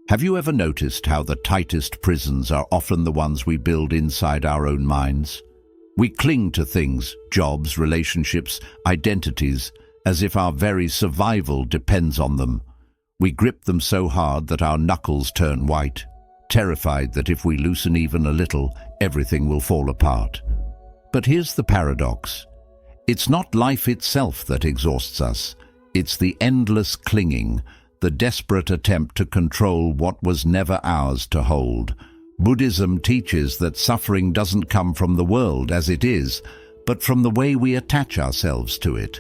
Have you ever noticed how the tightest prisons are often the ones we build inside our own minds? We cling to things, jobs, relationships, identities, as if our very survival depends on them. We grip them so hard that our knuckles turn white, terrified that if we loosen even a little, everything will fall apart. But here's the paradox. It's not life itself that exhausts us. It's the endless clinging, the desperate attempt to control what was never ours to hold. Buddhism teaches that suffering doesn't come from the world as it is, but from the way we attach ourselves to it.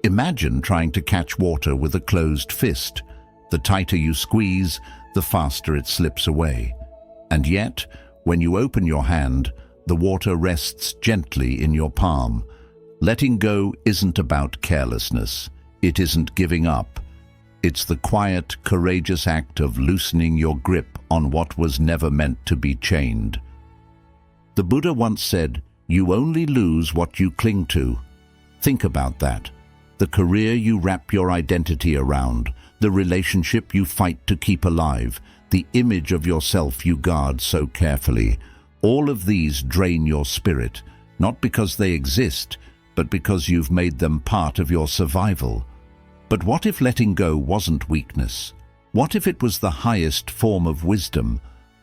Imagine trying to catch water with a closed fist. The tighter you squeeze, the faster it slips away. And yet, when you open your hand, the water rests gently in your palm. Letting go isn't about carelessness. It isn't giving up. It's the quiet, courageous act of loosening your grip on what was never meant to be chained. The Buddha once said, "You only lose what you cling to." Think about that. The career you wrap your identity around, the relationship you fight to keep alive, the image of yourself you guard so carefully. All of these drain your spirit, not because they exist, but because you've made them part of your survival. But what if letting go wasn't weakness? What if it was the highest form of wisdom?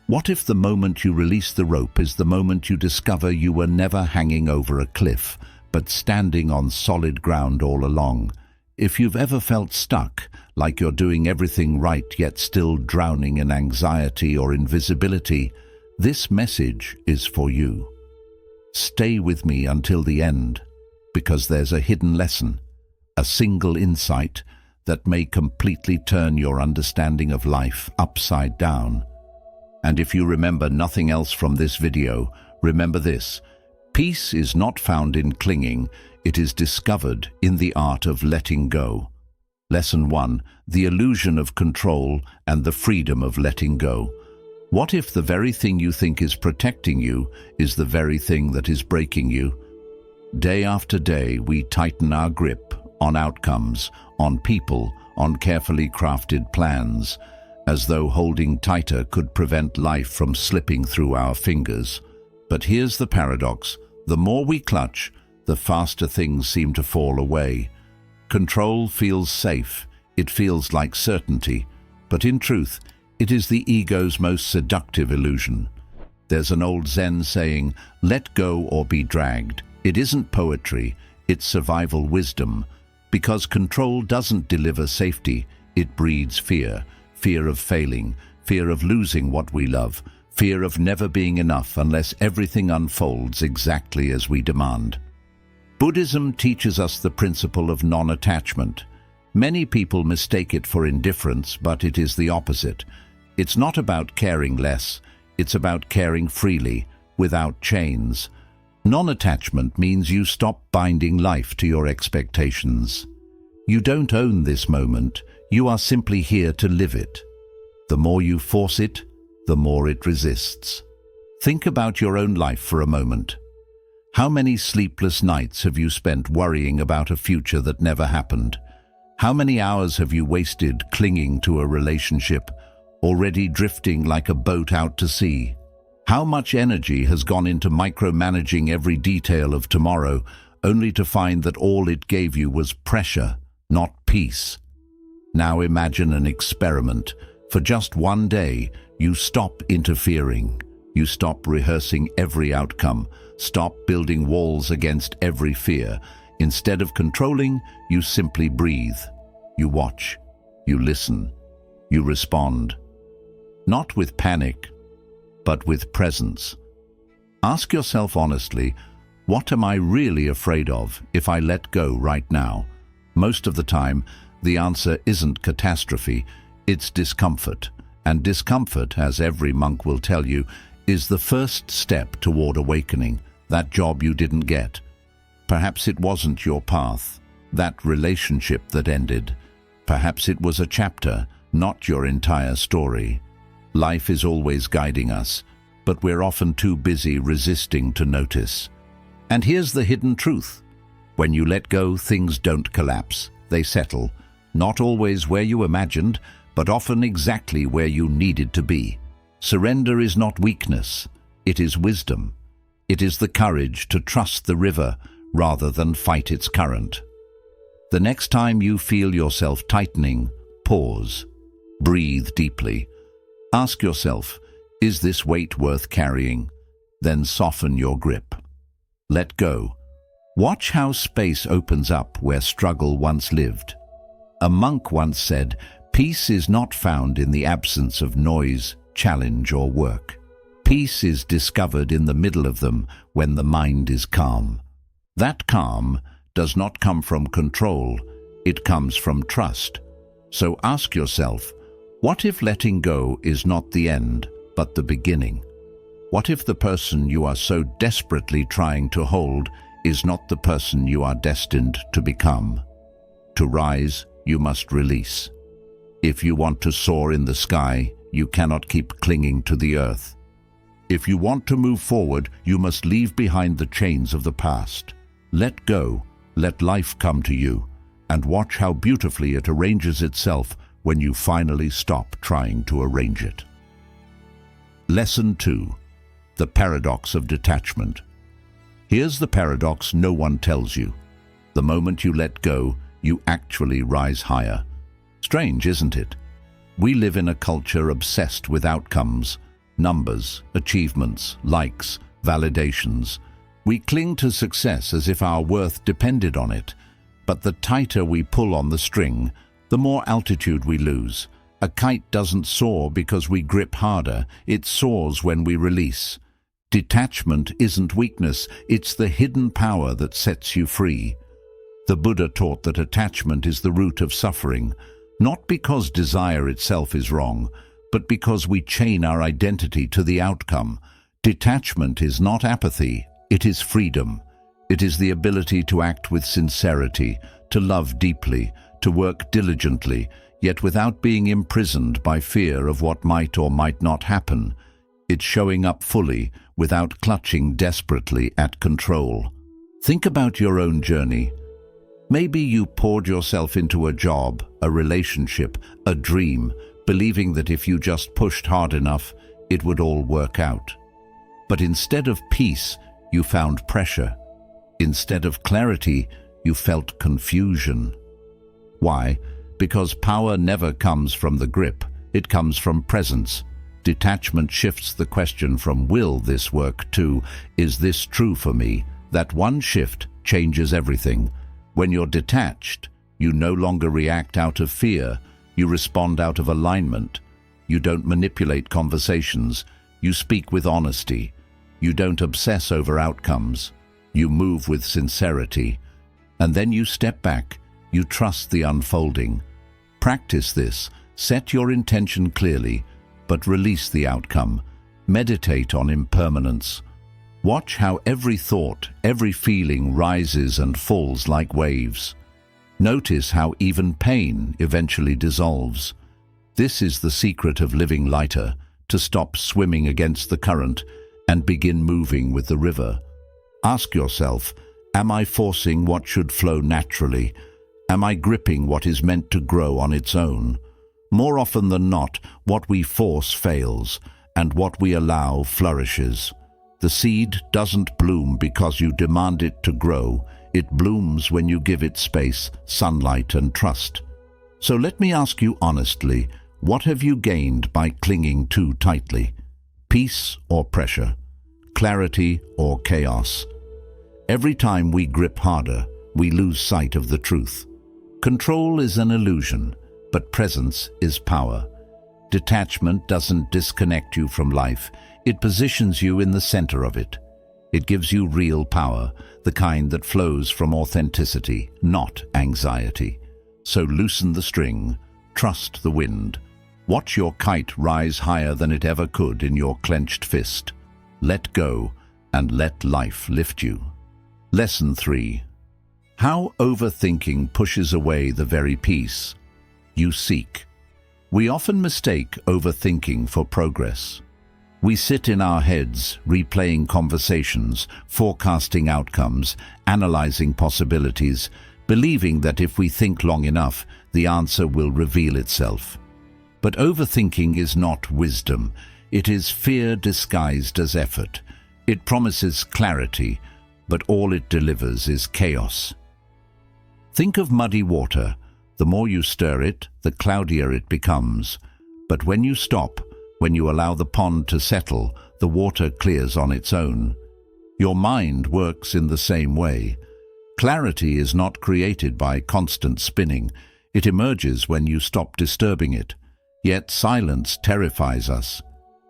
What if the moment you release the rope is the moment you discover you were never hanging over a cliff, but standing on solid ground all along? If you've ever felt stuck, like you're doing everything right yet still drowning in anxiety or invisibility, this message is for you. Stay with me until the end, because there's a hidden lesson, a single insight that may completely turn your understanding of life upside down. And if you remember nothing else from this video, remember this: peace is not found in clinging, it is discovered in the art of letting go. Lesson 1: the illusion of control and the freedom of letting go. What if the very thing you think is protecting you is the very thing that is breaking you? Day after day, we tighten our grip on outcomes, on people, on carefully crafted plans, as though holding tighter could prevent life from slipping through our fingers. But here's the paradox: the more we clutch, the faster things seem to fall away. Control feels safe, it feels like certainty, but in truth, it is the ego's most seductive illusion. There's an old Zen saying, "Let go or be dragged." It isn't poetry, it's survival wisdom. Because control doesn't deliver safety, it breeds fear. Fear of failing, fear of losing what we love, fear of never being enough unless everything unfolds exactly as we demand. Buddhism teaches us the principle of non-attachment. Many people mistake it for indifference, but it is the opposite. It's not about caring less, it's about caring freely, without chains. Non-attachment means you stop binding life to your expectations. You don't own this moment, you are simply here to live it. The more you force it, the more it resists. Think about your own life for a moment. How many sleepless nights have you spent worrying about a future that never happened? How many hours have you wasted clinging to a relationship, already drifting like a boat out to sea? How much energy has gone into micromanaging every detail of tomorrow, only to find that all it gave you was pressure, not peace? Now imagine an experiment. For just one day, you stop interfering. You stop rehearsing every outcome. Stop building walls against every fear. Instead of controlling, you simply breathe. You watch. You listen. You respond. Not with panic, but with presence. Ask yourself honestly, what am I really afraid of if I let go right now? Most of the time, the answer isn't catastrophe, it's discomfort. And discomfort, as every monk will tell you, is the first step toward awakening, that job you didn't get. Perhaps it wasn't your path, that relationship that ended. Perhaps it was a chapter, not your entire story. Life is always guiding us, but we're often too busy resisting to notice. And here's the hidden truth. When you let go, things don't collapse. They settle. Not always where you imagined, but often exactly where you needed to be. Surrender is not weakness, it is wisdom. It is the courage to trust the river rather than fight its current. The next time you feel yourself tightening, pause. Breathe deeply. Ask yourself, is this weight worth carrying? Then soften your grip. Let go. Watch how space opens up where struggle once lived. A monk once said, "Peace is not found in the absence of noise, challenge, or work. Peace is discovered in the middle of them when the mind is calm." That calm does not come from control, it comes from trust. So ask yourself, what if letting go is not the end, but the beginning? What if the person you are so desperately trying to hold is not the person you are destined to become? To rise, you must release. If you want to soar in the sky, you cannot keep clinging to the earth. If you want to move forward, you must leave behind the chains of the past. Let go, let life come to you, and watch how beautifully it arranges itself when you finally stop trying to arrange it. Lesson 2. The paradox of detachment. Here's the paradox no one tells you. The moment you let go, you actually rise higher. Strange, isn't it? We live in a culture obsessed with outcomes, numbers, achievements, likes, validations. We cling to success as if our worth depended on it. But the tighter we pull on the string, the more altitude we lose. A kite doesn't soar because we grip harder, it soars when we release. Detachment isn't weakness, it's the hidden power that sets you free. The Buddha taught that attachment is the root of suffering, not because desire itself is wrong, but because we chain our identity to the outcome. Detachment is not apathy, it is freedom. It is the ability to act with sincerity, to love deeply, to work diligently, yet without being imprisoned by fear of what might or might not happen. It's showing up fully, without clutching desperately at control. Think about your own journey. Maybe you poured yourself into a job, a relationship, a dream, believing that if you just pushed hard enough, it would all work out. But instead of peace, you found pressure. Instead of clarity, you felt confusion. Why? Because power never comes from the grip, it comes from presence. Detachment shifts the question from "will this work" to "is this true for me?" That one shift changes everything. When you're detached, you no longer react out of fear, you respond out of alignment. You don't manipulate conversations, you speak with honesty. You don't obsess over outcomes, you move with sincerity. And then you step back, you trust the unfolding. Practice this, set your intention clearly, but release the outcome. Meditate on impermanence. Watch how every thought, every feeling rises and falls like waves. Notice how even pain eventually dissolves. This is the secret of living lighter, to stop swimming against the current and begin moving with the river. Ask yourself, am I forcing what should flow naturally? Am I gripping what is meant to grow on its own? More often than not, what we force fails, and what we allow flourishes. The seed doesn't bloom because you demand it to grow. It blooms when you give it space, sunlight, and trust. So let me ask you honestly, what have you gained by clinging too tightly? Peace or pressure? Clarity or chaos? Every time we grip harder, we lose sight of the truth. Control is an illusion, but presence is power. Detachment doesn't disconnect you from life. It positions you in the center of it. It gives you real power, the kind that flows from authenticity, not anxiety. So loosen the string, trust the wind. Watch your kite rise higher than it ever could in your clenched fist. Let go and let life lift you. Lesson 3. How overthinking pushes away the very peace you seek. We often mistake overthinking for progress. We sit in our heads, replaying conversations, forecasting outcomes, analyzing possibilities, believing that if we think long enough, the answer will reveal itself. But overthinking is not wisdom. It is fear disguised as effort. It promises clarity, but all it delivers is chaos. Think of muddy water. The more you stir it, the cloudier it becomes. But when you stop, when you allow the pond to settle, the water clears on its own. Your mind works in the same way. Clarity is not created by constant spinning. It emerges when you stop disturbing it. Yet silence terrifies us.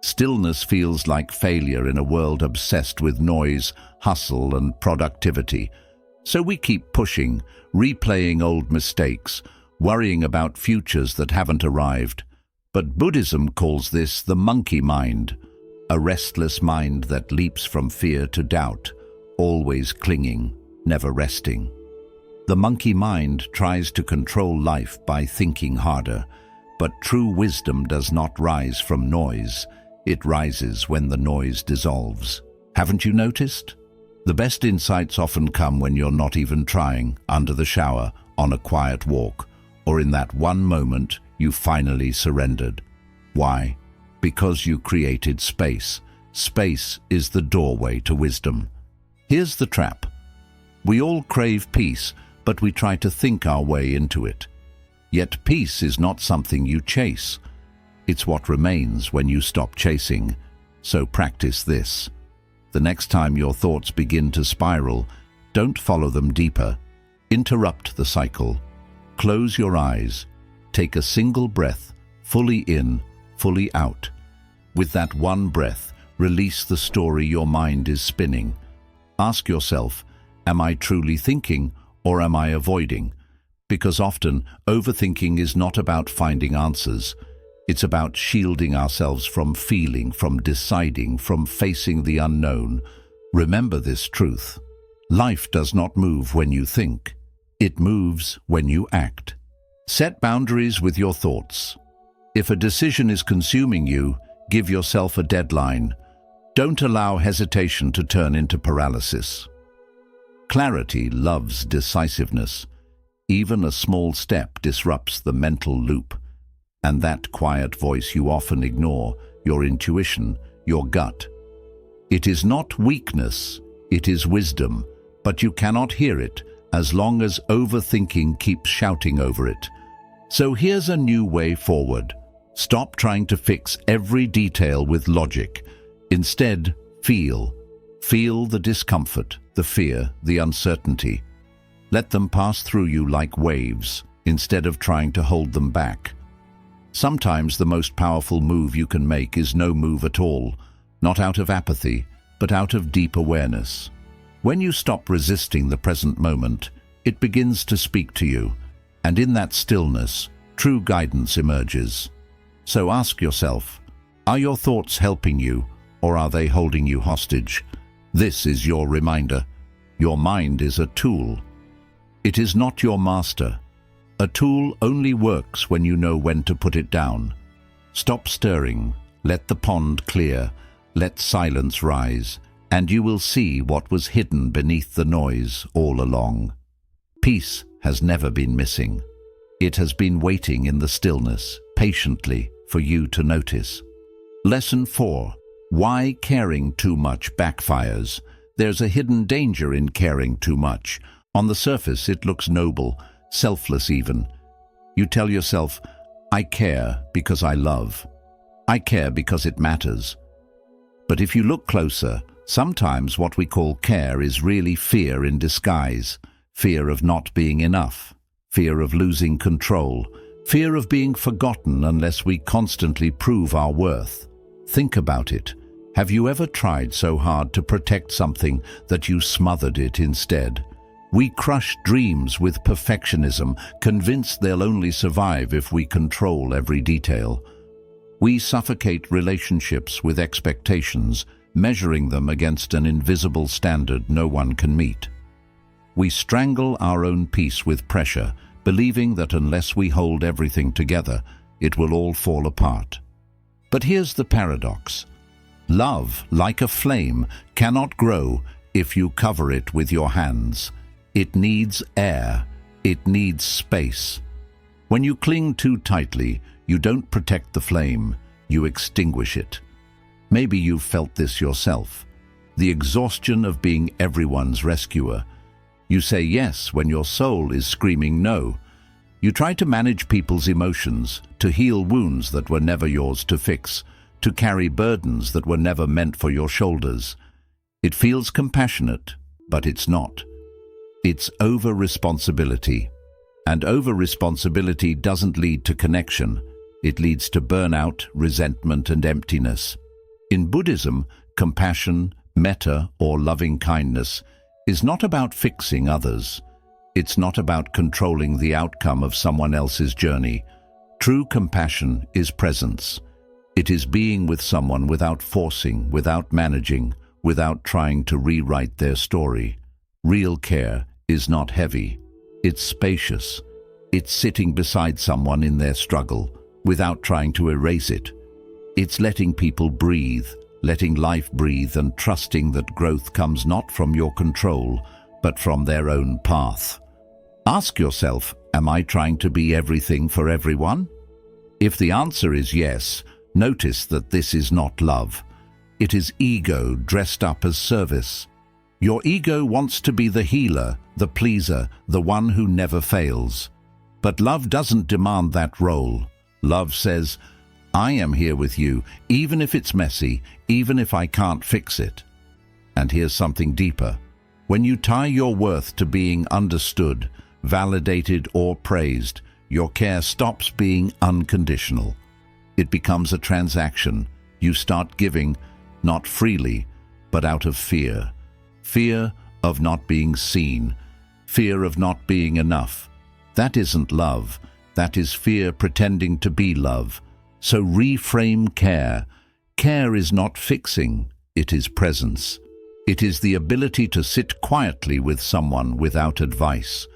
Stillness feels like failure in a world obsessed with noise, hustle, and productivity. So we keep pushing, replaying old mistakes, worrying about futures that haven't arrived. But Buddhism calls this the monkey mind, a restless mind that leaps from fear to doubt, always clinging, never resting. The monkey mind tries to control life by thinking harder, but true wisdom does not rise from noise. It rises when the noise dissolves. Haven't you noticed? The best insights often come when you're not even trying, under the shower, on a quiet walk, or in that one moment you finally surrendered. Why? Because you created space. Space is the doorway to wisdom. Here's the trap. We all crave peace, but we try to think our way into it. Yet peace is not something you chase. It's what remains when you stop chasing. So practice this. The next time your thoughts begin to spiral, don't follow them deeper. Interrupt the cycle. Close your eyes. Take a single breath, fully in, fully out. With that one breath, release the story your mind is spinning. Ask yourself, am I truly thinking or am I avoiding? Because often, overthinking is not about finding answers. It's about shielding ourselves from feeling, from deciding, from facing the unknown. Remember this truth. Life does not move when you think. It moves when you act. Set boundaries with your thoughts. If a decision is consuming you, give yourself a deadline. Don't allow hesitation to turn into paralysis. Clarity loves decisiveness. Even a small step disrupts the mental loop. And that quiet voice you often ignore, your intuition, your gut. It is not weakness, it is wisdom, but you cannot hear it as long as overthinking keeps shouting over it. So here's a new way forward. Stop trying to fix every detail with logic. Instead, feel. Feel the discomfort, the fear, the uncertainty. Let them pass through you like waves, instead of trying to hold them back. Sometimes the most powerful move you can make is no move at all, not out of apathy, but out of deep awareness. When you stop resisting the present moment, it begins to speak to you, and in that stillness, true guidance emerges. So ask yourself, are your thoughts helping you, or are they holding you hostage? This is your reminder. Your mind is a tool. It is not your master. A tool only works when you know when to put it down. Stop stirring, let the pond clear, let silence rise, and you will see what was hidden beneath the noise all along. Peace has never been missing. It has been waiting in the stillness, patiently, for you to notice. Lesson 4. Why caring too much backfires. There's a hidden danger in caring too much. On the surface, it looks noble, selfless even. You tell yourself, I care because I love. I care because it matters. But if you look closer, sometimes what we call care is really fear in disguise. Fear of not being enough. Fear of losing control. Fear of being forgotten unless we constantly prove our worth. Think about it. Have you ever tried so hard to protect something that you smothered it instead? We crush dreams with perfectionism, convinced they'll only survive if we control every detail. We suffocate relationships with expectations, measuring them against an invisible standard no one can meet. We strangle our own peace with pressure, believing that unless we hold everything together, it will all fall apart. But here's the paradox. Love, like a flame, cannot grow if you cover it with your hands. It needs air. It needs space. When you cling too tightly, you don't protect the flame, you extinguish it. Maybe you've felt this yourself. The exhaustion of being everyone's rescuer. You say yes when your soul is screaming no. You try to manage people's emotions, to heal wounds that were never yours to fix, to carry burdens that were never meant for your shoulders. It feels compassionate, but it's not. It's over-responsibility. And over-responsibility doesn't lead to connection. It leads to burnout, resentment, and emptiness. In Buddhism, compassion, metta, or loving kindness is not about fixing others. It's not about controlling the outcome of someone else's journey. True compassion is presence. It is being with someone without forcing, without managing, without trying to rewrite their story. Real care is not heavy. It's spacious. It's sitting beside someone in their struggle, without trying to erase it. It's letting people breathe, letting life breathe, and trusting that growth comes not from your control, but from their own path. Ask yourself, am I trying to be everything for everyone? If the answer is yes, notice that this is not love. It is ego dressed up as service. Your ego wants to be the healer, the pleaser, the one who never fails. But love doesn't demand that role. Love says, I am here with you, even if it's messy, even if I can't fix it. And here's something deeper. When you tie your worth to being understood, validated, or praised, your care stops being unconditional. It becomes a transaction. You start giving, not freely, but out of fear. Fear of not being seen. Fear of not being enough. That isn't love. That is fear pretending to be love. So reframe care. Care is not fixing, it is presence. It is the ability to sit quietly with someone without advice,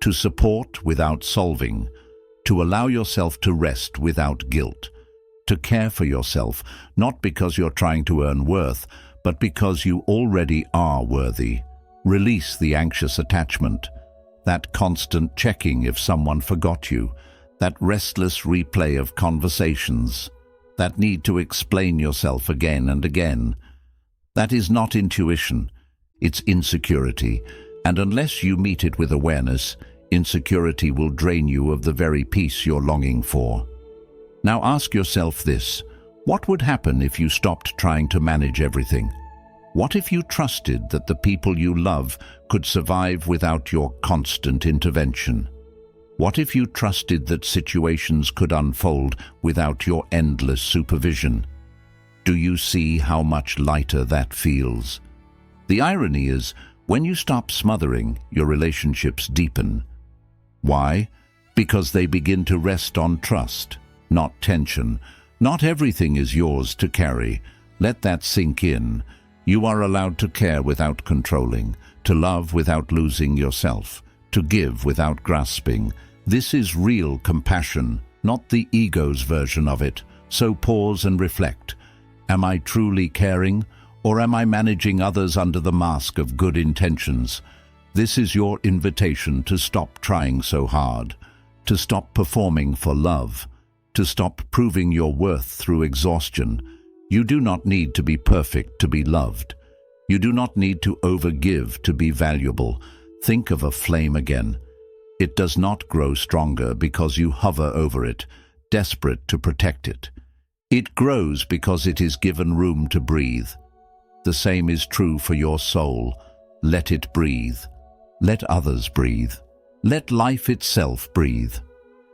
to support without solving, to allow yourself to rest without guilt, to care for yourself, not because you're trying to earn worth, but because you already are worthy. Release the anxious attachment, that constant checking if someone forgot you, that restless replay of conversations, that need to explain yourself again and again. That is not intuition, it's insecurity, and unless you meet it with awareness, insecurity will drain you of the very peace you're longing for. Now ask yourself this, what would happen if you stopped trying to manage everything? What if you trusted that the people you love could survive without your constant intervention? What if you trusted that situations could unfold without your endless supervision? Do you see how much lighter that feels? The irony is, when you stop smothering, your relationships deepen. Why? Because they begin to rest on trust, not tension. Not everything is yours to carry. Let that sink in. You are allowed to care without controlling, to love without losing yourself, to give without grasping. This is real compassion, not the ego's version of it. So pause and reflect. Am I truly caring, or am I managing others under the mask of good intentions? This is your invitation to stop trying so hard, to stop performing for love, to stop proving your worth through exhaustion. You do not need to be perfect to be loved. You do not need to overgive to be valuable. Think of a flame again. It does not grow stronger because you hover over it, desperate to protect it. It grows because it is given room to breathe. The same is true for your soul. Let it breathe. Let others breathe. Let life itself breathe.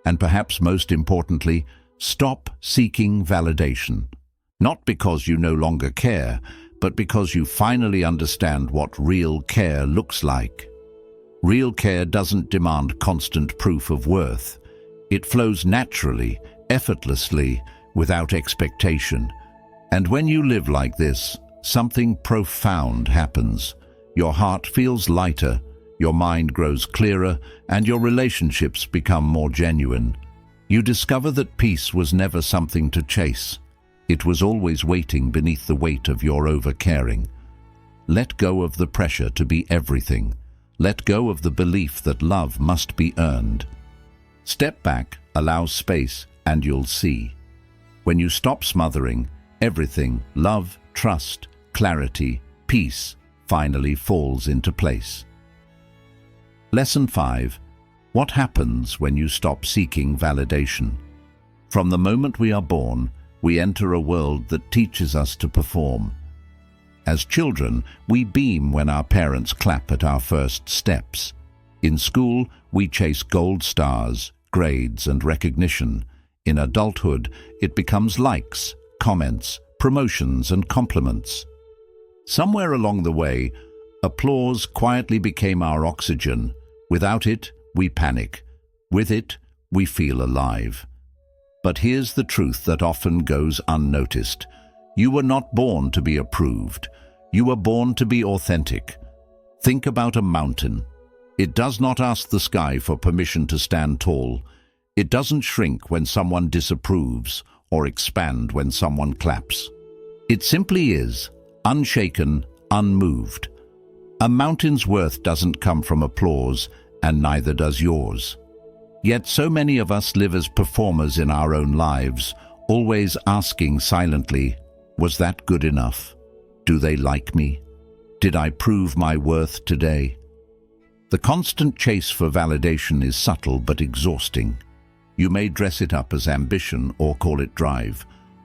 And perhaps most importantly, stop seeking validation. Not because you no longer care, but because you finally understand what real care looks like. Real care doesn't demand constant proof of worth. It flows naturally, effortlessly, without expectation. And when you live like this, something profound happens. Your heart feels lighter, your mind grows clearer, and your relationships become more genuine. You discover that peace was never something to chase. It was always waiting beneath the weight of your over-caring. Let go of the pressure to be everything. Let go of the belief that love must be earned. Step back, allow space, and you'll see. When you stop smothering, everything, love, trust, clarity, peace, finally falls into place. Lesson 5. What happens when you stop seeking validation? From the moment we are born, we enter a world that teaches us to perform. As children, we beam when our parents clap at our first steps. In school, we chase gold stars, grades, and recognition. In adulthood, it becomes likes, comments, promotions, and compliments. Somewhere along the way, applause quietly became our oxygen. Without it, we panic. With it, we feel alive. But here's the truth that often goes unnoticed. You were not born to be approved. You were born to be authentic. Think about a mountain. It does not ask the sky for permission to stand tall. It doesn't shrink when someone disapproves or expand when someone claps. It simply is, unshaken, unmoved. A mountain's worth doesn't come from applause, and neither does yours. Yet so many of us live as performers in our own lives, always asking silently, was that good enough? Do they like me? Did I prove my worth today? The constant chase for validation is subtle but exhausting. You may dress it up as ambition or call it drive,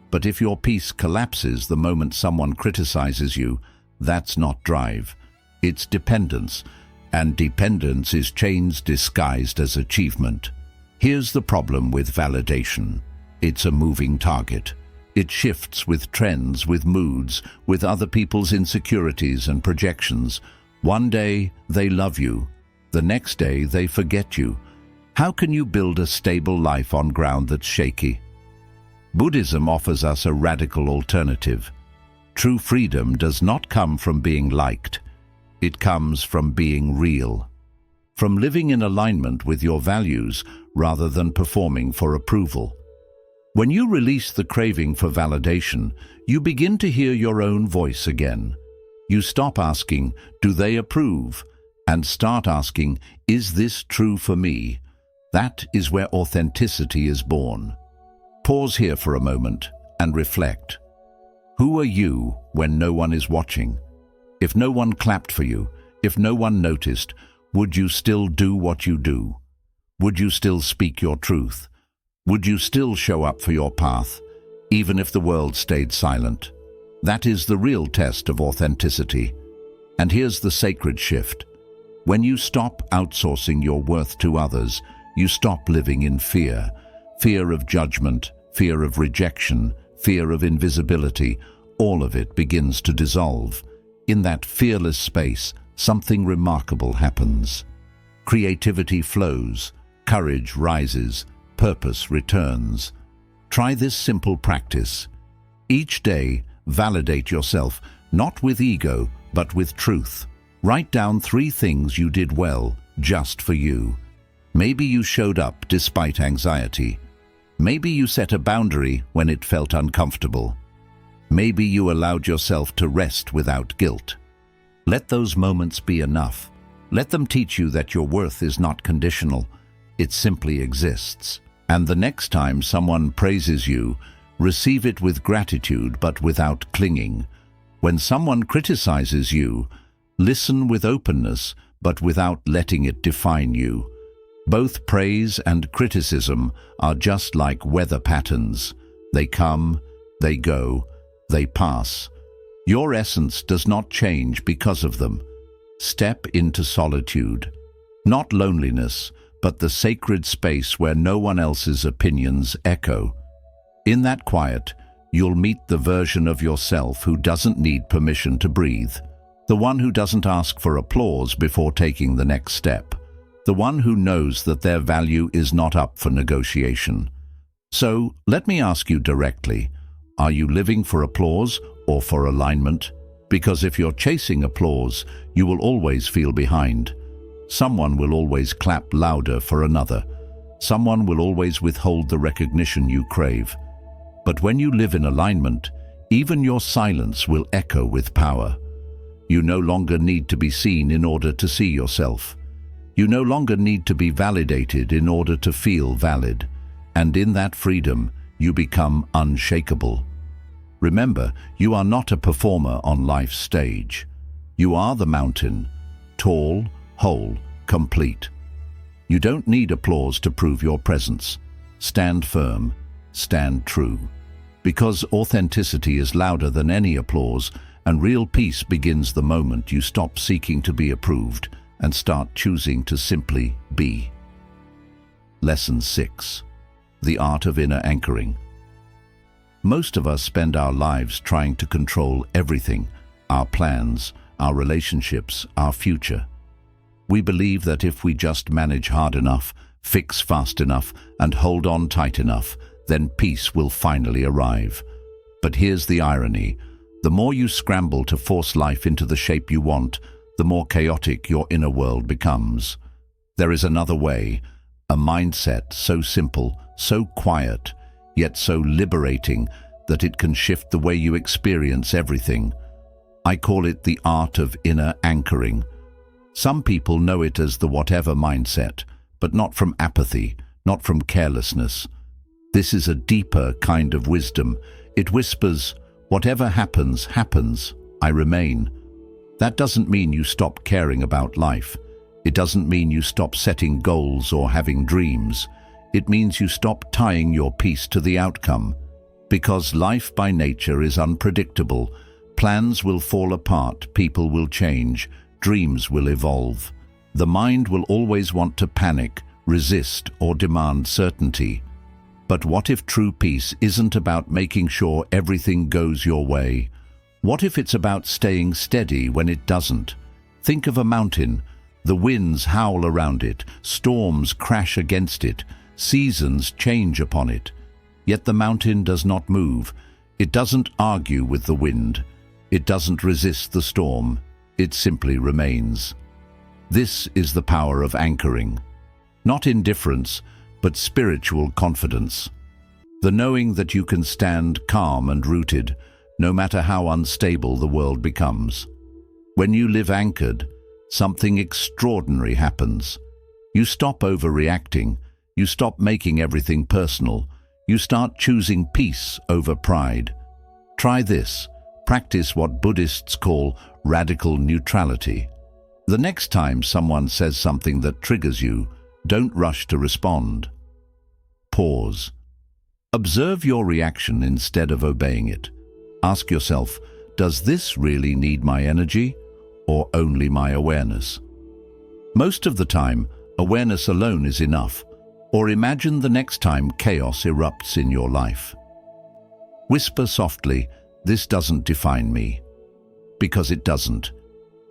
but if your peace collapses the moment someone criticizes you, that's not drive. It's dependence, and dependence is change disguised as achievement. Here's the problem with validation. It's a moving target. It shifts with trends, with moods, with other people's insecurities and projections. One day, they love you. The next day, they forget you. How can you build a stable life on ground that's shaky? Buddhism offers us a radical alternative. True freedom does not come from being liked. It comes from being real. From living in alignment with your values rather than performing for approval. When you release the craving for validation, you begin to hear your own voice again. You stop asking, do they approve? And start asking, is this true for me? That is where authenticity is born. Pause here for a moment and reflect. Who are you when no one is watching? If no one clapped for you, if no one noticed, would you still do what you do? Would you still speak your truth? Would you still show up for your path, even if the world stayed silent? That is the real test of authenticity. And here's the sacred shift. When you stop outsourcing your worth to others, you stop living in fear. Fear of judgment, fear of rejection, fear of invisibility. All of it begins to dissolve. In that fearless space, something remarkable happens. Creativity flows, courage rises, purpose returns. Try this simple practice. Each day, validate yourself, not with ego, but with truth. Write down 3 things you did well, just for you. Maybe you showed up despite anxiety. Maybe you set a boundary when it felt uncomfortable. Maybe you allowed yourself to rest without guilt. Let those moments be enough. Let them teach you that your worth is not conditional. It simply exists. And the next time someone praises you, receive it with gratitude but without clinging. When someone criticizes you, listen with openness but without letting it define you. Both praise and criticism are just like weather patterns. They come, they go, they pass. Your essence does not change because of them. Step into solitude. Not loneliness, but the sacred space where no one else's opinions echo. In that quiet, you'll meet the version of yourself who doesn't need permission to breathe. The one who doesn't ask for applause before taking the next step. The one who knows that their value is not up for negotiation. So, let me ask you directly, are you living for applause or for alignment? Because if you're chasing applause, you will always feel behind. Someone will always clap louder for another. Someone will always withhold the recognition you crave. But when you live in alignment, even your silence will echo with power. You no longer need to be seen in order to see yourself. You no longer need to be validated in order to feel valid. And in that freedom, you become unshakable. Remember, you are not a performer on life's stage. You are the mountain, tall, whole, complete. You don't need applause to prove your presence. Stand firm, stand true. Because authenticity is louder than any applause, and real peace begins the moment you stop seeking to be approved and start choosing to simply be. Lesson 6. The Art of Inner Anchoring. Most of us spend our lives trying to control everything, our plans, our relationships, our future. We believe that if we just manage hard enough, fix fast enough, and hold on tight enough, then peace will finally arrive. But here's the irony. The more you scramble to force life into the shape you want, the more chaotic your inner world becomes. There is another way, a mindset so simple, so quiet, yet so liberating that it can shift the way you experience everything. I call it the art of inner anchoring. Some people know it as the whatever mindset, but not from apathy, not from carelessness. This is a deeper kind of wisdom. It whispers, whatever happens, happens, I remain. That doesn't mean you stop caring about life. It doesn't mean you stop setting goals or having dreams. It means you stop tying your peace to the outcome. Because life by nature is unpredictable. Plans will fall apart, people will change, dreams will evolve. The mind will always want to panic, resist, or demand certainty. But what if true peace isn't about making sure everything goes your way? What if it's about staying steady when it doesn't? Think of a mountain. The winds howl around it, storms crash against it, seasons change upon it. Yet the mountain does not move. It doesn't argue with the wind. It doesn't resist the storm. It simply remains. This is the power of anchoring. Not indifference, but spiritual confidence. The knowing that you can stand calm and rooted, no matter how unstable the world becomes. When you live anchored, something extraordinary happens. You stop overreacting. You stop making everything personal. You start choosing peace over pride. Try this. Practice what Buddhists call radical neutrality. The next time someone says something that triggers you, don't rush to respond. Pause. Observe your reaction instead of obeying it. Ask yourself, does this really need my energy or only my awareness? Most of the time, awareness alone is enough. Or imagine the next time chaos erupts in your life. Whisper softly, this doesn't define me. Because it doesn't.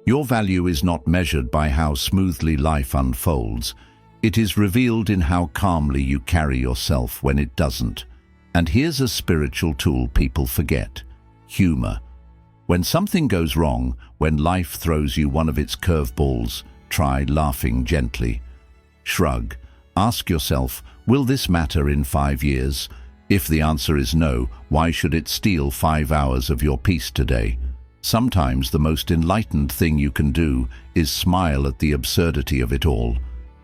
Your value is not measured by how smoothly life unfolds. It is revealed in how calmly you carry yourself when it doesn't. And here's a spiritual tool people forget: humor. When something goes wrong, when life throws you one of its curveballs, try laughing gently. Shrug. Ask yourself, will this matter in 5 years? If the answer is no, why should it steal 5 hours of your peace today? Sometimes the most enlightened thing you can do is smile at the absurdity of it all.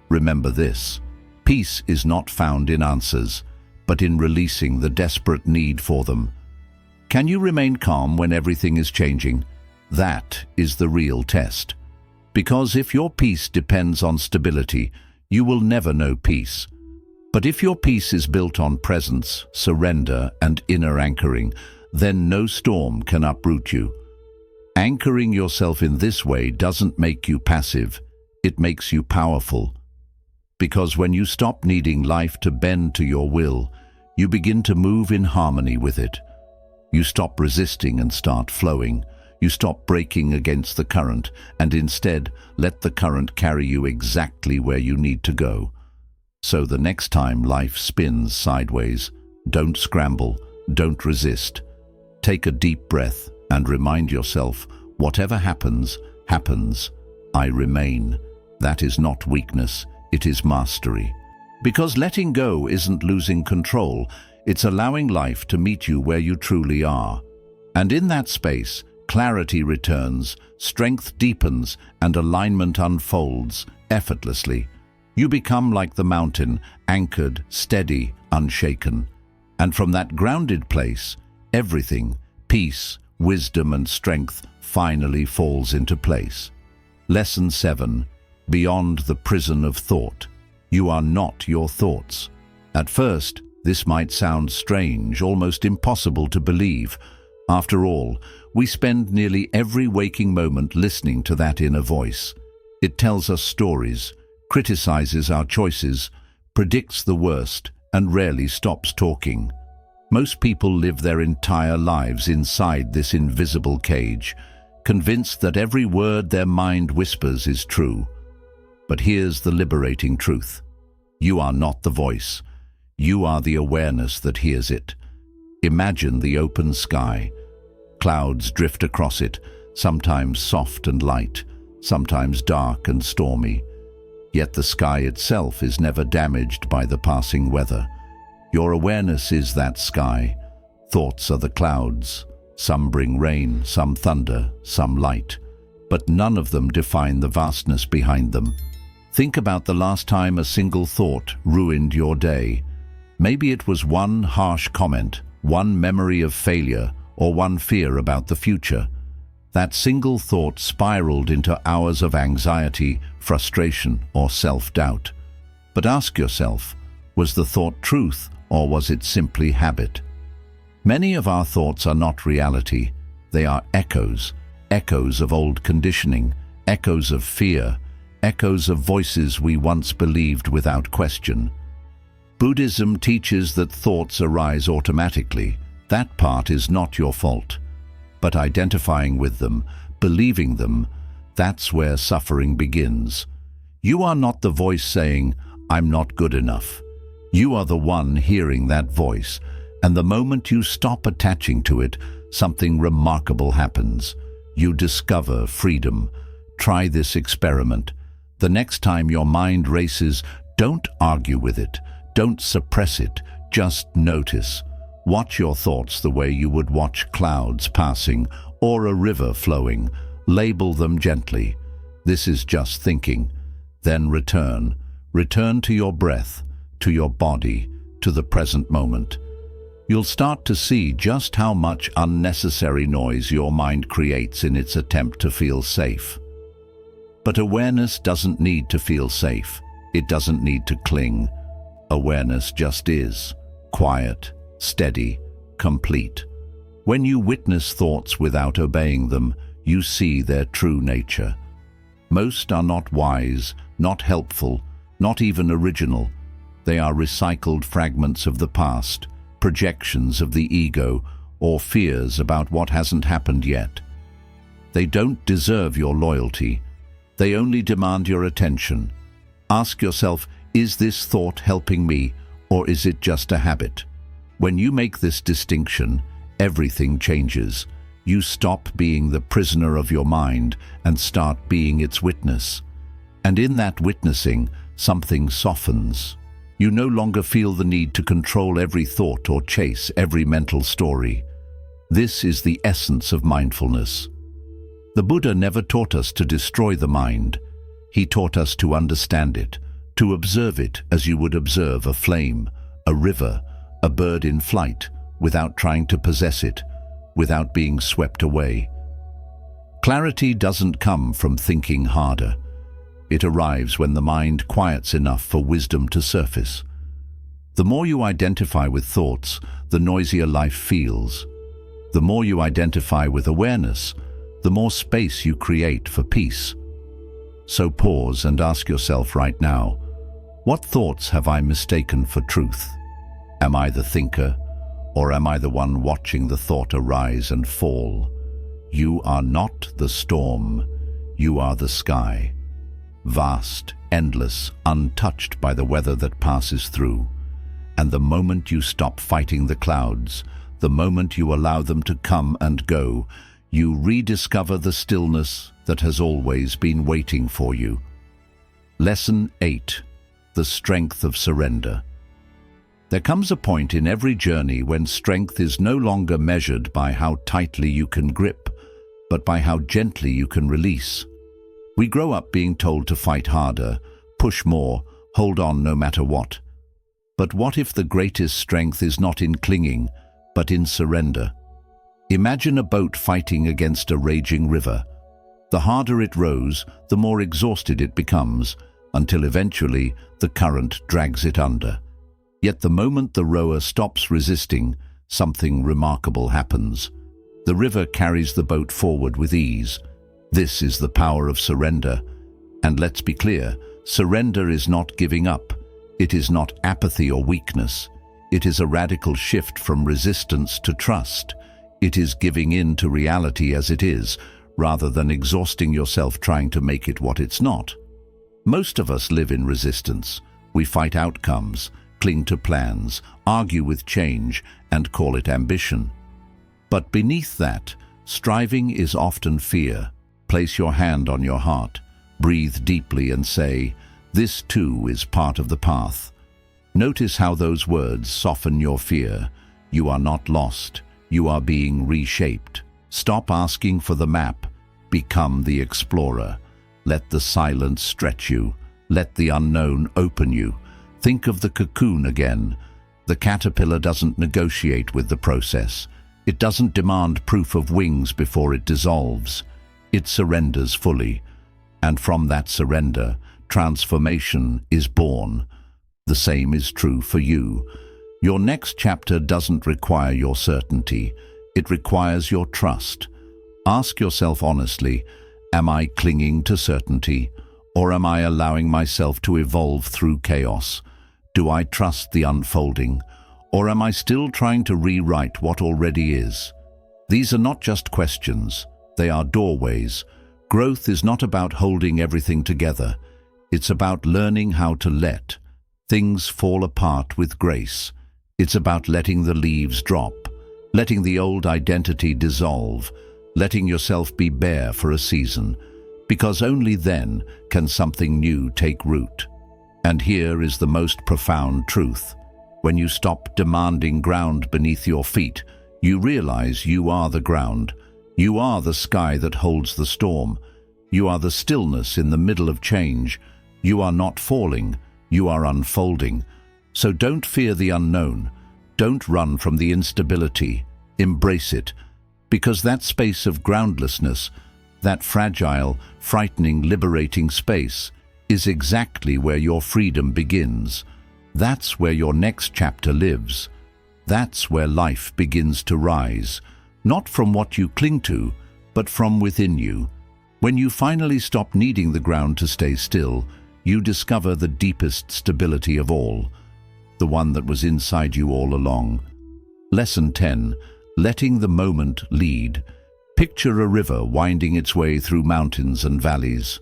Remember this: peace is not found in answers, but in releasing the desperate need for them. Can you remain calm when everything is changing? That is the real test. Because if your peace depends on stability, you will never know peace. But if your peace is built on presence, surrender, and inner anchoring, then no storm can uproot you. Anchoring yourself in this way doesn't make you passive, it makes you powerful. Because when you stop needing life to bend to your will, you begin to move in harmony with it. You stop resisting and start flowing. You stop breaking against the current and instead let the current carry you exactly where you need to go. So the next time life spins sideways, don't scramble, don't resist. Take a deep breath and remind yourself, whatever happens, happens. I remain. That is not weakness, it is mastery. Because letting go isn't losing control, it's allowing life to meet you where you truly are. And in that space, clarity returns, strength deepens, and alignment unfolds effortlessly. You become like the mountain, anchored, steady, unshaken. And from that grounded place, everything, peace, wisdom and strength, finally falls into place. Lesson 7. Beyond the prison of thought. You are not your thoughts. At first, this might sound strange, almost impossible to believe. After all, we spend nearly every waking moment listening to that inner voice. It tells us stories, criticizes our choices, predicts the worst, and rarely stops talking. Most people live their entire lives inside this invisible cage, convinced that every word their mind whispers is true. But here's the liberating truth. You are not the voice. You are the awareness that hears it. Imagine the open sky. Clouds drift across it, sometimes soft and light, sometimes dark and stormy. Yet the sky itself is never damaged by the passing weather. Your awareness is that sky. Thoughts are the clouds. Some bring rain, some thunder, some light. But none of them define the vastness behind them. Think about the last time a single thought ruined your day. Maybe it was one harsh comment, one memory of failure, or one fear about the future. That single thought spiraled into hours of anxiety, frustration, or self-doubt. But ask yourself, was the thought truth, or was it simply habit? Many of our thoughts are not reality. They are echoes, echoes of old conditioning, echoes of fear, echoes of voices we once believed without question. Buddhism teaches that thoughts arise automatically. That part is not your fault. But identifying with them, believing them, that's where suffering begins. You are not the voice saying, "I'm not good enough." You are the one hearing that voice, and the moment you stop attaching to it, something remarkable happens. You discover freedom. Try this experiment. The next time your mind races, don't argue with it. Don't suppress it. Just notice. Watch your thoughts the way you would watch clouds passing or a river flowing. Label them gently. This is just thinking. Then return. Return to your breath, to your body, to the present moment. You'll start to see just how much unnecessary noise your mind creates in its attempt to feel safe. But awareness doesn't need to feel safe. It doesn't need to cling. Awareness just is. Quiet, steady, complete. When you witness thoughts without obeying them, you see their true nature. Most are not wise, not helpful, not even original. They are recycled fragments of the past, projections of the ego, or fears about what hasn't happened yet. They don't deserve your loyalty. They only demand your attention. Ask yourself, is this thought helping me, or is it just a habit? When you make this distinction, everything changes. You stop being the prisoner of your mind and start being its witness. And in that witnessing, something softens. You no longer feel the need to control every thought or chase every mental story. This is the essence of mindfulness. The Buddha never taught us to destroy the mind. He taught us to understand it, to observe it as you would observe a flame, a river, a bird in flight, without trying to possess it, without being swept away. Clarity doesn't come from thinking harder. It arrives when the mind quiets enough for wisdom to surface. The more you identify with thoughts, the noisier life feels. The more you identify with awareness, the more space you create for peace. So pause and ask yourself right now, what thoughts have I mistaken for truth? Am I the thinker, or am I the one watching the thought arise and fall? You are not the storm, you are the sky. Vast, endless, untouched by the weather that passes through. And the moment you stop fighting the clouds, the moment you allow them to come and go, you rediscover the stillness that has always been waiting for you. Lesson 8. The strength of surrender. There comes a point in every journey when strength is no longer measured by how tightly you can grip, but by how gently you can release. We grow up being told to fight harder, push more, hold on no matter what. But what if the greatest strength is not in clinging, but in surrender? Imagine a boat fighting against a raging river. The harder it rows, the more exhausted it becomes, until eventually the current drags it under. Yet the moment the rower stops resisting, something remarkable happens. The river carries the boat forward with ease. This is the power of surrender. And let's be clear, surrender is not giving up. It is not apathy or weakness. It is a radical shift from resistance to trust. It is giving in to reality as it is, rather than exhausting yourself trying to make it what it's not. Most of us live in resistance. We fight outcomes, cling to plans, argue with change, and call it ambition. But beneath that, striving is often fear. Place your hand on your heart, breathe deeply and say, "This too is part of the path." Notice how those words soften your fear. You are not lost. You are being reshaped. Stop asking for the map. Become the explorer. Let the silence stretch you. Let the unknown open you. Think of the cocoon again. The caterpillar doesn't negotiate with the process. It doesn't demand proof of wings before it dissolves. It surrenders fully. And from that surrender, transformation is born. The same is true for you. Your next chapter doesn't require your certainty. It requires your trust. Ask yourself honestly, am I clinging to certainty, or am I allowing myself to evolve through chaos? Do I trust the unfolding, or am I still trying to rewrite what already is? These are not just questions, they are doorways. Growth is not about holding everything together. It's about learning how to let things fall apart with grace. It's about letting the leaves drop, letting the old identity dissolve, letting yourself be bare for a season, because only then can something new take root. And here is the most profound truth. When you stop demanding ground beneath your feet, you realize you are the ground. You are the sky that holds the storm. You are the stillness in the middle of change. You are not falling, you are unfolding. So don't fear the unknown. Don't run from the instability. Embrace it. Because that space of groundlessness, that fragile, frightening, liberating space, is exactly where your freedom begins. That's where your next chapter lives. That's where life begins to rise, not from what you cling to, but from within you. When you finally stop needing the ground to stay still, you discover the deepest stability of all, the one that was inside you all along. Lesson 10. Letting the moment lead. Picture a river winding its way through mountains and valleys.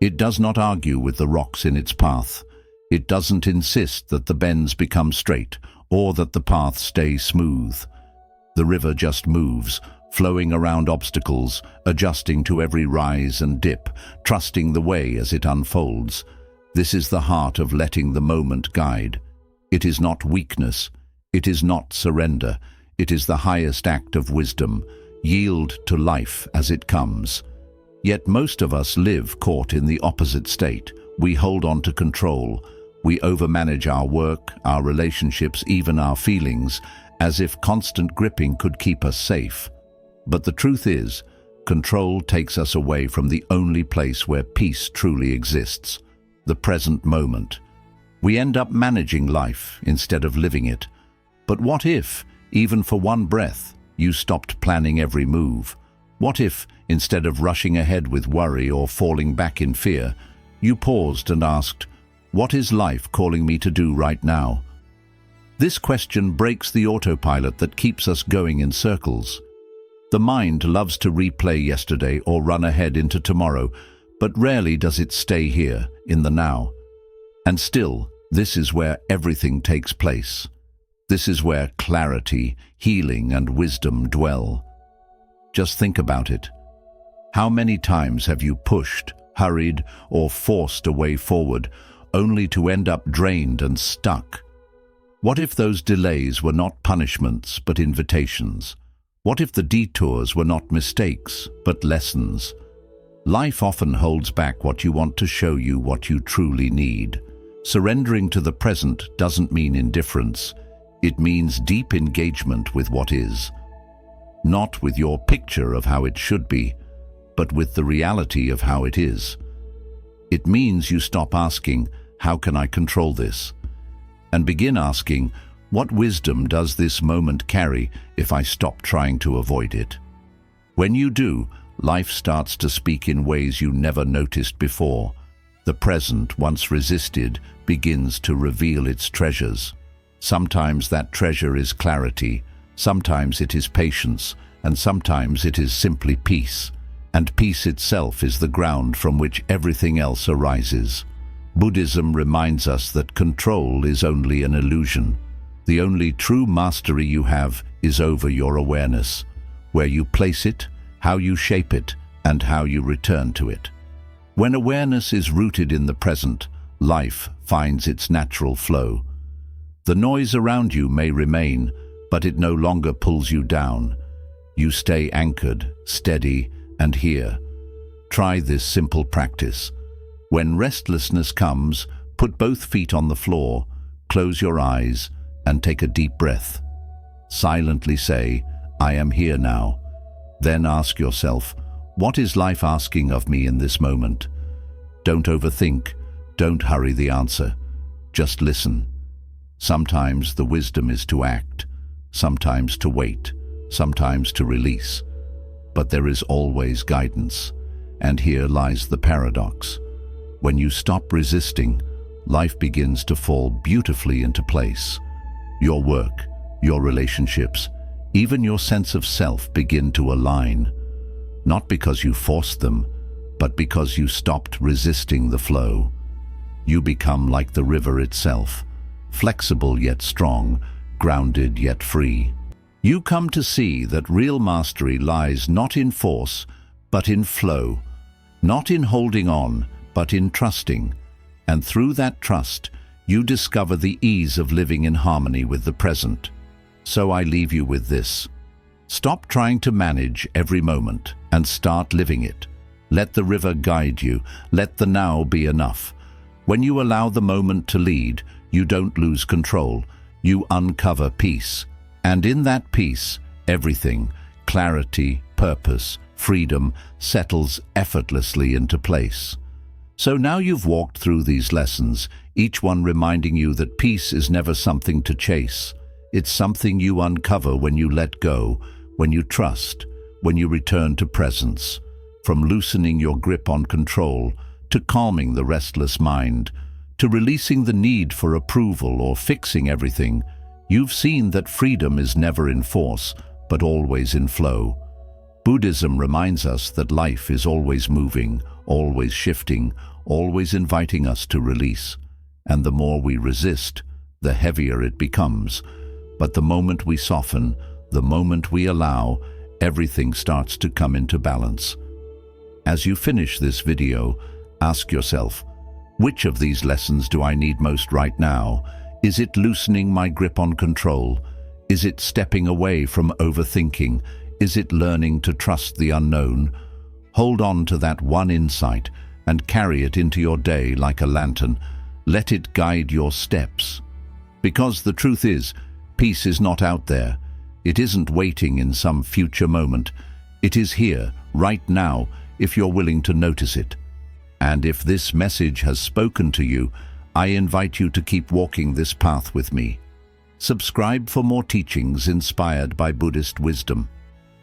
It does not argue with the rocks in its path. It doesn't insist that the bends become straight or that the path stay smooth. The river just moves, flowing around obstacles, adjusting to every rise and dip, trusting the way as it unfolds. This is the heart of letting the moment guide. It is not weakness. It is not surrender. It is the highest act of wisdom. Yield to life as it comes. Yet most of us live caught in the opposite state. We hold on to control. We overmanage our work, our relationships, even our feelings, as if constant gripping could keep us safe. But the truth is, control takes us away from the only place where peace truly exists, the present moment. We end up managing life instead of living it. But what if, even for one breath, you stopped planning every move? What if, instead of rushing ahead with worry or falling back in fear, you paused and asked, "What is life calling me to do right now?" This question breaks the autopilot that keeps us going in circles. The mind loves to replay yesterday or run ahead into tomorrow, but rarely does it stay here, in the now. And still, this is where everything takes place. This is where clarity, healing, and wisdom dwell. Just think about it. How many times have you pushed, hurried, or forced a way forward, only to end up drained and stuck? What if those delays were not punishments, but invitations? What if the detours were not mistakes, but lessons? Life often holds back what you want to show you what you truly need. Surrendering to the present doesn't mean indifference. It means deep engagement with what is. Not with your picture of how it should be, but with the reality of how it is. It means you stop asking, "How can I control this?" and begin asking, "What wisdom does this moment carry if I stop trying to avoid it?" When you do, life starts to speak in ways you never noticed before. The present, once resisted, begins to reveal its treasures. Sometimes that treasure is clarity, sometimes it is patience, and sometimes it is simply peace. And peace itself is the ground from which everything else arises. Buddhism reminds us that control is only an illusion. The only true mastery you have is over your awareness, where you place it, how you shape it, and how you return to it. When awareness is rooted in the present, life finds its natural flow. The noise around you may remain, but it no longer pulls you down. You stay anchored, steady, and here. Try this simple practice. When restlessness comes, put both feet on the floor, close your eyes, and take a deep breath. Silently say, "I am here now." Then ask yourself, what is life asking of me in this moment? Don't overthink, don't hurry the answer. Just listen. Sometimes the wisdom is to act, sometimes to wait, sometimes to release. But there is always guidance, and here lies the paradox. When you stop resisting, life begins to fall beautifully into place. Your work, your relationships, even your sense of self begin to align. Not because you forced them, but because you stopped resisting the flow. You become like the river itself, flexible yet strong, grounded yet free. You come to see that real mastery lies not in force, but in flow, not in holding on, but in trusting. And through that trust, you discover the ease of living in harmony with the present. So I leave you with this. Stop trying to manage every moment and start living it. Let the river guide you. Let the now be enough. When you allow the moment to lead, you don't lose control. You uncover peace. And in that peace, everything, clarity, purpose, freedom, settles effortlessly into place. So now you've walked through these lessons, each one reminding you that peace is never something to chase. It's something you uncover when you let go, when you trust, when you return to presence. From loosening your grip on control, to calming the restless mind, to releasing the need for approval or fixing everything, you've seen that freedom is never in force, but always in flow. Buddhism reminds us that life is always moving, always shifting, always inviting us to release. And the more we resist, the heavier it becomes. But the moment we soften, the moment we allow, everything starts to come into balance. As you finish this video, ask yourself, which of these lessons do I need most right now? Is it loosening my grip on control? Is it stepping away from overthinking? Is it learning to trust the unknown? Hold on to that one insight and carry it into your day like a lantern. Let it guide your steps. Because the truth is, peace is not out there. It isn't waiting in some future moment. It is here, right now, if you're willing to notice it. And if this message has spoken to you, I invite you to keep walking this path with me. Subscribe for more teachings inspired by Buddhist wisdom.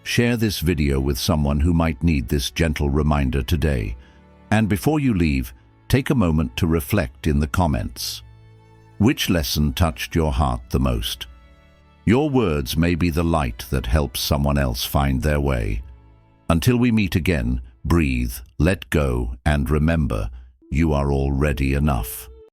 Share this video with someone who might need this gentle reminder today. And before you leave, take a moment to reflect in the comments. Which lesson touched your heart the most? Your words may be the light that helps someone else find their way. Until we meet again, breathe, let go, and remember, you are already enough.